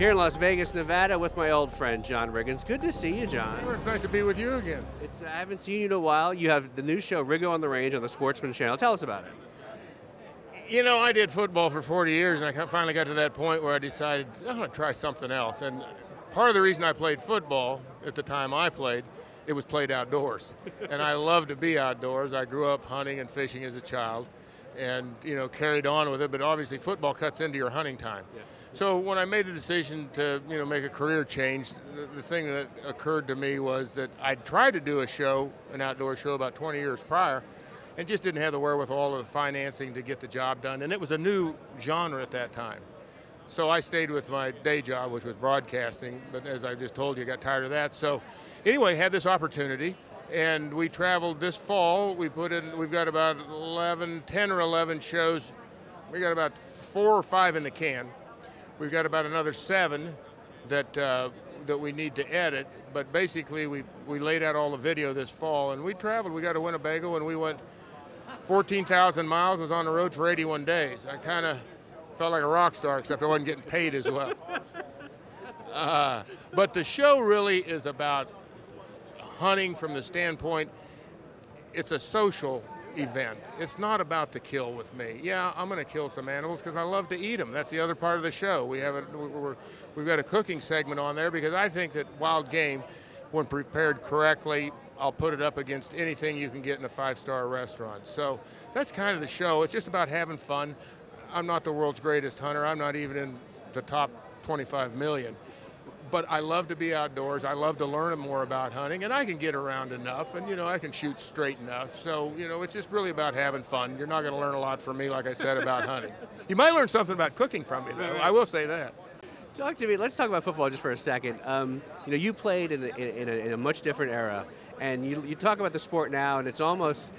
Here in Las Vegas, Nevada with my old friend, John Riggins. Good to see you, John. Well, it's nice to be with you again. I haven't seen you in a while. You have the new show, Riggo on the Range, on the Sportsman Channel. Tell us about it. You know, I did football for 40 years, and I finally got to that point where I decided, I'm going to try something else. And part of the reason I played football at the time I played, it was played outdoors. And I love to be outdoors. I grew up hunting and fishing as a child and, you know, carried on with it. But obviously, football cuts into your hunting time. Yeah. So when I made a decision to, you know, make a career change, the thing that occurred to me was that I'd tried to do a show, an outdoor show, about 20 years prior, and just didn't have the wherewithal or the financing to get the job done. And it was a new genre at that time. So I stayed with my day job, which was broadcasting, but as I just told you, I got tired of that. So anyway, had this opportunity, and we traveled this fall. We've got about 10 or 11 shows. We got about 4 or 5 in the can. We've got about another 7 that we need to edit, but basically we laid out all the video this fall, and we traveled. We got to Winnebago, and we went 14,000 miles, was on the road for 81 days. I kind of felt like a rock star, except I wasn't getting paid as well. But the show really is about hunting from the standpoint, it's a social event. It's not about the kill with me. Yeah, I'm going to kill some animals because I love to eat them. That's the other part of the show. We've got a cooking segment on there because I think that wild game, when prepared correctly, I'll put it up against anything you can get in a 5-star restaurant. So that's kind of the show. It's just about having fun. I'm not the world's greatest hunter. I'm not even in the top 25 million. But I love to be outdoors. I love to learn more about hunting, and I can get around enough, and, you know, I can shoot straight enough. So, you know, it's just really about having fun. You're not going to learn a lot from me, like I said, about hunting. You might learn something about cooking from me, though. I will say that. Talk to me. Let's talk about football just for a second. You know, you played in a much different era, and you talk about the sport now, and it's almost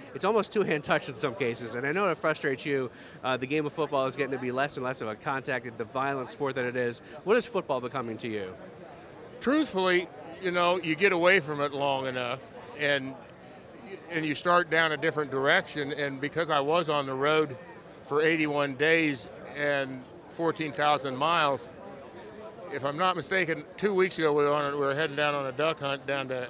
two-hand touch in some cases. And I know it frustrates you. The game of football is getting to be less and less of a contact, the violent sport that it is. What is football becoming to you? Truthfully, you know, you get away from it long enough, and you start down a different direction. And because I was on the road for 81 days and 14,000 miles, if I'm not mistaken, 2 weeks ago we were heading down on a duck hunt down to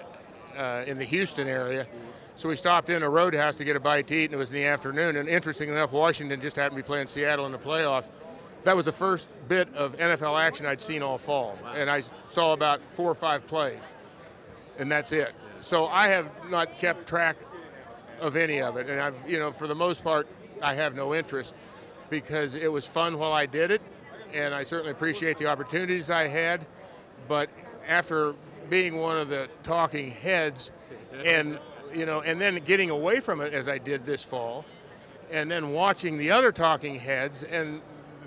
in the Houston area. So we stopped in a roadhouse to get a bite to eat, and it was in the afternoon. And interesting enough, Washington just happened to be playing Seattle in the playoffs. That was the first bit of NFL action I'd seen all fall. Wow. And I saw about 4 or 5 plays, and that's it. So I have not kept track of any of it. And I've, you know, for the most part, I have no interest because it was fun while I did it, and I certainly appreciate the opportunities I had. But after being one of the talking heads and, you know, and then getting away from it as I did this fall, and then watching the other talking heads, and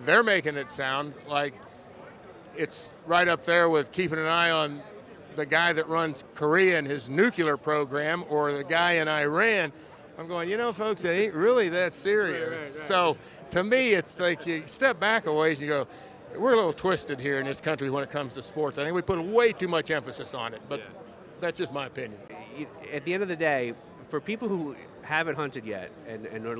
they're making it sound like it's right up there with keeping an eye on the guy that runs Korea and his nuclear program or the guy in Iran. I'm going, you know, folks, it ain't really that serious. Right. So to me, it's like you step back a ways and you go, we're a little twisted here in this country when it comes to sports. I think we put way too much emphasis on it, but that's just my opinion. At the end of the day, for people who haven't hunted yet and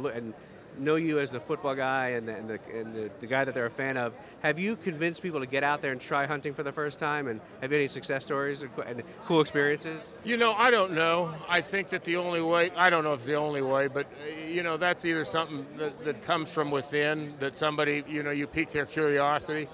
know you as the football guy and the guy that they're a fan of, have you convinced people to get out there and try hunting for the first time? And have you any success stories and cool experiences? You know, I don't know. I think that the only way, I don't know if it's the only way, but, you know, that's either something that comes from within, that somebody, you know, you pique their curiosity.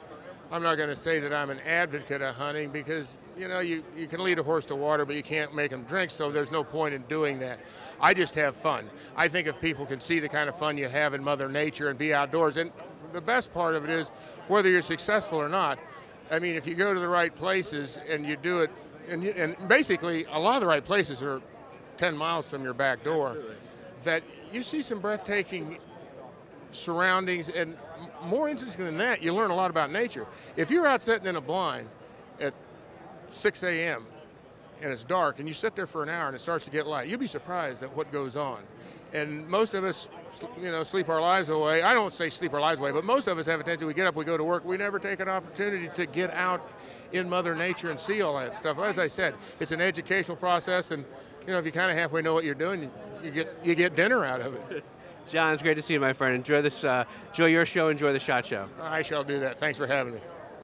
I'm not going to say that I'm an advocate of hunting because, you know, you can lead a horse to water, but you can't make him drink, so there's no point in doing that. I just have fun. I think if people can see the kind of fun you have in Mother Nature and be outdoors, and the best part of it is whether you're successful or not, I mean, if you go to the right places and you do it, and basically a lot of the right places are 10 miles from your back door, absolutely, that you see some breathtaking surroundings, and more interesting than that, you learn a lot about nature. If you're out sitting in a blind at 6 a.m. and it's dark and you sit there for an hour and it starts to get light, you'll be surprised at what goes on. And most of us, you know, sleep our lives away. I don't say sleep our lives away, but most of us have a tendency, we get up, we go to work, we never take an opportunity to get out in Mother Nature and see all that stuff. As I said, it's an educational process, and, you know, if you kind of halfway know what you're doing, you get dinner out of it. John, it's great to see you, my friend. Enjoy this. Enjoy your show. Enjoy the SHOT Show. I shall do that. Thanks for having me.